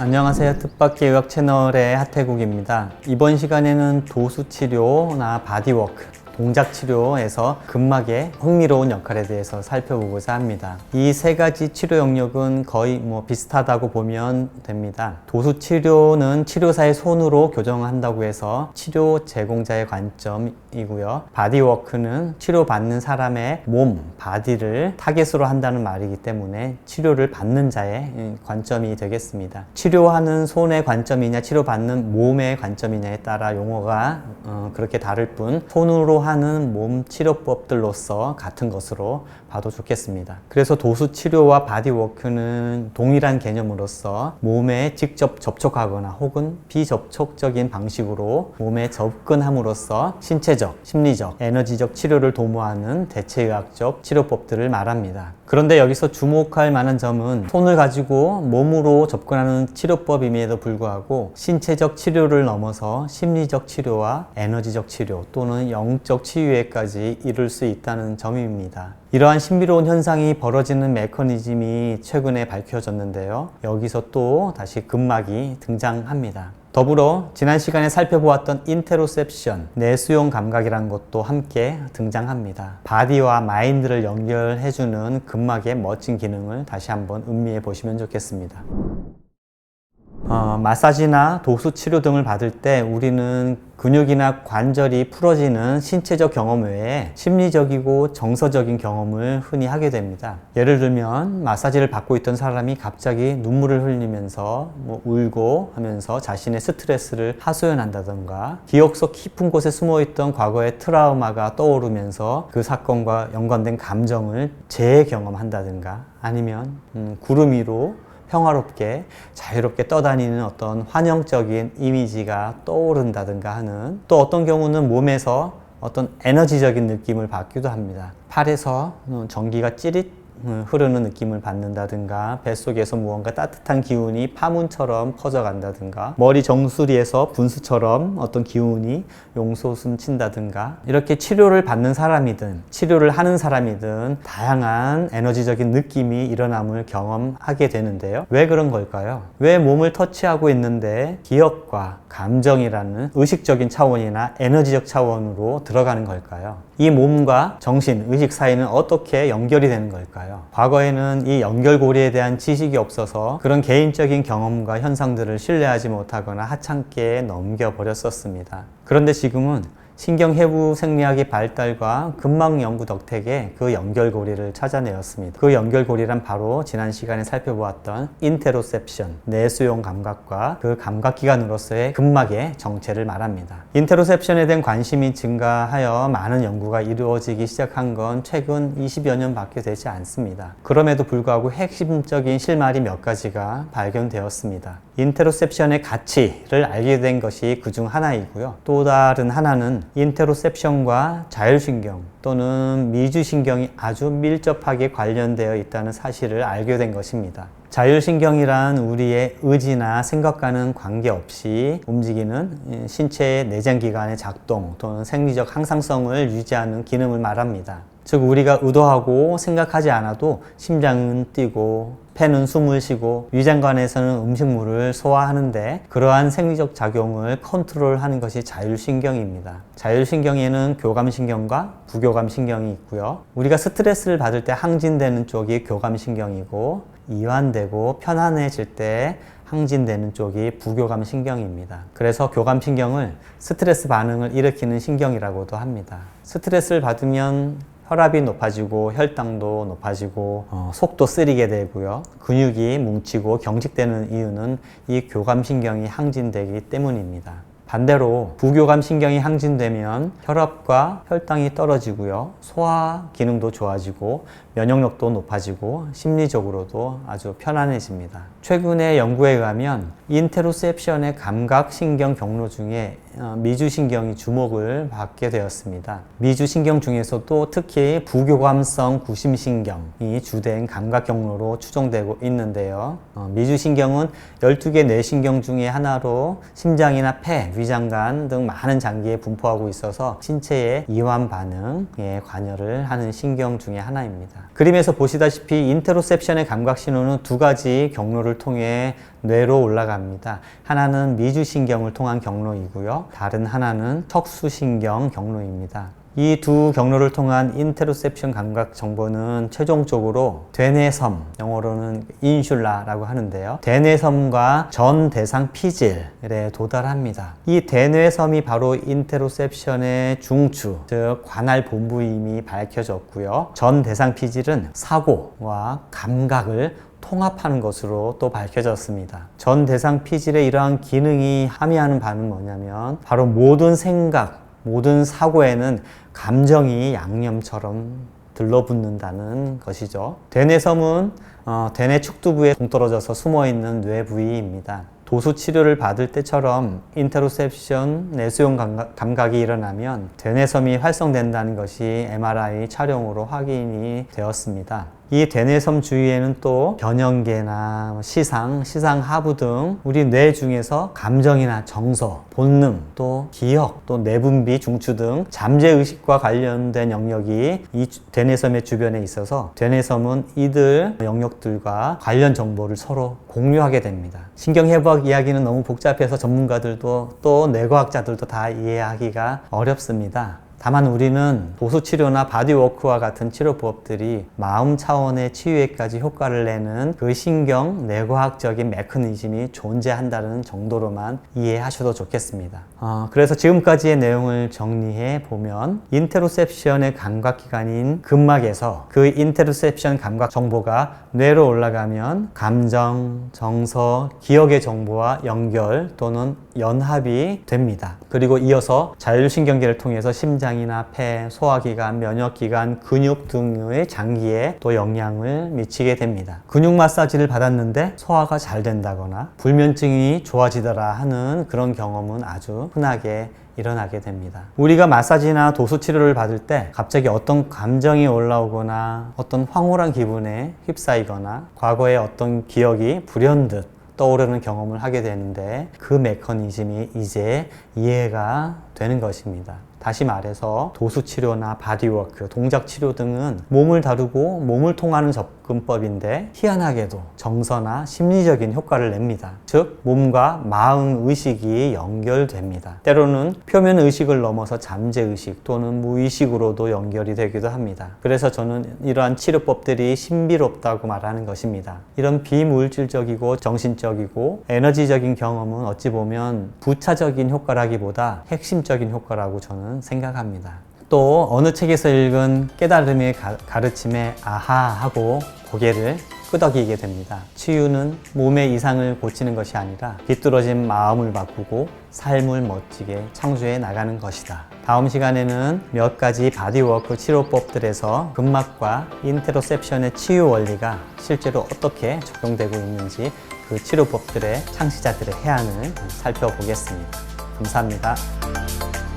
안녕하세요. 뜻밖의 의학 채널의 하태국입니다. 이번 시간에는 도수치료나 바디워크, 동작치료에서 근막의 흥미로운 역할에 대해서 살펴보고자 합니다. 이 세 가지 치료 영역은 거의 비슷하다고 보면 됩니다. 도수치료는 치료사의 손으로 교정한다고 해서 치료 제공자의 관점이고요. 바디워크는 치료받는 사람의 몸, 바디를 타겟으로 한다는 말이기 때문에 치료를 받는 자의 관점이 되겠습니다. 치료하는 손의 관점이냐 치료받는 몸의 관점이냐에 따라 용어가 그렇게 다를 뿐 손으로 하는 몸 치료법들로서 같은 것으로 봐도 좋겠습니다. 그래서 도수치료와 바디워크는 동일한 개념으로서 몸에 직접 접촉하거나 혹은 비접촉적인 방식으로 몸에 접근함으로써 신체적, 심리적, 에너지적 치료를 도모하는 대체의학적 치료법들을 말합니다. 그런데 여기서 주목할 만한 점은 손을 가지고 몸으로 접근하는 치료법임에도 불구하고 신체적 치료를 넘어서 심리적 치료와 에너지적 치료 또는 영적 치유에까지 이룰 수 있다는 점입니다. 이러한 신비로운 현상이 벌어지는 메커니즘이 최근에 밝혀졌는데요. 여기서 또 다시 근막이 등장합니다. 더불어 지난 시간에 살펴보았던 인테로셉션, 내수용 감각이라는 것도 함께 등장합니다. 바디와 마인드를 연결해주는 근막의 멋진 기능을 다시 한번 음미해 보시면 좋겠습니다. 마사지나 도수치료 등을 받을 때 우리는 근육이나 관절이 풀어지는 신체적 경험 외에 심리적이고 정서적인 경험을 흔히 하게 됩니다. 예를 들면 마사지를 받고 있던 사람이 갑자기 눈물을 흘리면서 울고 하면서 자신의 스트레스를 하소연한다던가 기억 속 깊은 곳에 숨어있던 과거의 트라우마가 떠오르면서 그 사건과 연관된 감정을 재경험한다든가 아니면 구름 위로 평화롭게 자유롭게 떠다니는 어떤 환영적인 이미지가 떠오른다든가 하는, 또 어떤 경우는 몸에서 어떤 에너지적인 느낌을 받기도 합니다. 팔에서 전기가 찌릿 흐르는 느낌을 받는다든가 뱃속에서 무언가 따뜻한 기운이 파문처럼 퍼져간다든가 머리 정수리에서 분수처럼 어떤 기운이 용솟음 친다든가 이렇게 치료를 받는 사람이든 치료를 하는 사람이든 다양한 에너지적인 느낌이 일어남을 경험하게 되는데요. 왜 그런 걸까요? 왜 몸을 터치하고 있는데 기억과 감정이라는 의식적인 차원이나 에너지적 차원으로 들어가는 걸까요? 이 몸과 정신, 의식 사이는 어떻게 연결이 되는 걸까요? 과거에는 이 연결고리에 대한 지식이 없어서 그런 개인적인 경험과 현상들을 신뢰하지 못하거나 하찮게 넘겨버렸었습니다. 그런데 지금은 신경해부 생리학의 발달과 근막 연구 덕택에 그 연결고리를 찾아내었습니다. 그 연결고리란 바로 지난 시간에 살펴보았던 인테로셉션, 내수용 감각과 그 감각기관으로서의 근막의 정체를 말합니다. 인테로셉션에 대한 관심이 증가하여 많은 연구가 이루어지기 시작한 건 최근 20여 년밖에 되지 않습니다. 그럼에도 불구하고 핵심적인 실마리 몇 가지가 발견되었습니다. 인테로셉션의 가치를 알게 된 것이 그중 하나이고요. 또 다른 하나는 인테로셉션과 자율신경 또는 미주신경이 아주 밀접하게 관련되어 있다는 사실을 알게 된 것입니다. 자율신경이란 우리의 의지나 생각과는 관계없이 움직이는 신체의 내장기관의 작동 또는 생리적 항상성을 유지하는 기능을 말합니다. 즉 우리가 의도하고 생각하지 않아도 심장은 뛰고 폐는 숨을 쉬고 위장관에서는 음식물을 소화하는데 그러한 생리적 작용을 컨트롤하는 것이 자율신경입니다. 자율신경에는 교감신경과 부교감신경이 있고요. 우리가 스트레스를 받을 때 항진되는 쪽이 교감신경이고 이완되고 편안해질 때 항진되는 쪽이 부교감신경입니다. 그래서 교감신경을 스트레스 반응을 일으키는 신경이라고도 합니다. 스트레스를 받으면 혈압이 높아지고 혈당도 높아지고 속도 쓰리게 되고요. 근육이 뭉치고 경직되는 이유는 이 교감신경이 항진되기 때문입니다. 반대로 부교감신경이 항진되면 혈압과 혈당이 떨어지고요. 소화 기능도 좋아지고 면역력도 높아지고 심리적으로도 아주 편안해집니다. 최근의 연구에 의하면 인테로셉션의 감각신경 경로 중에 미주신경이 주목을 받게 되었습니다. 미주신경 중에서도 특히 부교감성 구심신경이 주된 감각 경로로 추정되고 있는데요. 미주신경은 12개 뇌신경 중에 하나로 심장이나 폐, 위장관 등 많은 장기에 분포하고 있어서 신체의 이완 반응에 관여를 하는 신경 중에 하나입니다. 그림에서 보시다시피 인테로셉션의 감각 신호는 두 가지 경로를 통해 뇌로 올라갑니다. 하나는 미주신경을 통한 경로이고요. 다른 하나는 척수신경 경로입니다. 이 두 경로를 통한 인테로셉션 감각 정보는 최종적으로 되뇌섬, 영어로는 인슐라라고 하는데요. 되뇌섬과 전 대상 피질에 도달합니다. 이 되뇌섬이 바로 인테로셉션의 중추, 즉 관할 본부임이 밝혀졌고요. 전 대상 피질은 사고와 감각을 통합하는 것으로 또 밝혀졌습니다. 전 대상 피질의 이러한 기능이 함의하는 바는 뭐냐면 바로 모든 생각, 모든 사고에는 감정이 양념처럼 들러붙는다는 것이죠. 되뇌섬은 되뇌 축두부에 동떨어져서 숨어있는 뇌 부위입니다. 도수 치료를 받을 때처럼 인테로셉션 내수용 감각이 일어나면 되뇌섬이 활성된다는 것이 MRI 촬영으로 확인이 되었습니다. 이 되뇌섬 주위에는 또 변형계나 시상 하부 등 우리 뇌 중에서 감정이나 정서, 본능, 또 기억, 또 내분비, 중추 등 잠재의식과 관련된 영역이 이 되뇌섬의 주변에 있어서 되뇌섬은 이들 영역들과 관련 정보를 서로 공유하게 됩니다. 신경해부학 이야기는 너무 복잡해서 전문가들도 또 뇌과학자들도 다 이해하기가 어렵습니다. 다만 우리는 도수치료나 바디워크와 같은 치료법들이 마음 차원의 치유에까지 효과를 내는 그 신경 뇌과학적인 메커니즘이 존재한다는 정도로만 이해하셔도 좋겠습니다. 그래서 지금까지의 내용을 정리해 보면 인테로셉션의 감각기관인 근막에서 그 인테로셉션 감각 정보가 뇌로 올라가면 감정, 정서, 기억의 정보와 연결 또는 연합이 됩니다. 그리고 이어서 자율신경계를 통해서 심장이나 폐, 소화기관, 면역기관, 근육 등의 장기에 또 영향을 미치게 됩니다. 근육 마사지를 받았는데 소화가 잘 된다거나 불면증이 좋아지더라 하는 그런 경험은 아주 흔하게 일어나게 됩니다. 우리가 마사지나 도수 치료를 받을 때 갑자기 어떤 감정이 올라오거나 어떤 황홀한 기분에 휩싸이거나 과거의 어떤 기억이 불현듯 떠오르는 경험을 하게 되는데 그 메커니즘이 이제 이해가 되는 것입니다. 다시 말해서 도수치료나 바디워크, 동작치료 등은 몸을 다루고 몸을 통하는 접근법인데 희한하게도 정서나 심리적인 효과를 냅니다. 즉 몸과 마음 의식이 연결됩니다. 때로는 표면 의식을 넘어서 잠재의식 또는 무의식으로도 연결이 되기도 합니다. 그래서 저는 이러한 치료법들이 신비롭다고 말하는 것입니다. 이런 비물질적이고 정신적이고 에너지적인 경험은 어찌 보면 부차적인 효과라기보다 핵심적인 효과라고 저는 생각합니다. 또 어느 책에서 읽은 깨달음의 가르침에 아하 하고 고개를 끄덕이게 됩니다. 치유는 몸의 이상을 고치는 것이 아니라 비뚤어진 마음을 바꾸고 삶을 멋지게 창조해 나가는 것이다. 다음 시간에는 몇 가지 바디워크 치료법들에서 근막과 인테로셉션의 치유 원리가 실제로 어떻게 적용되고 있는지 그 치료법들의 창시자들의 해안을 살펴보겠습니다. 감사합니다.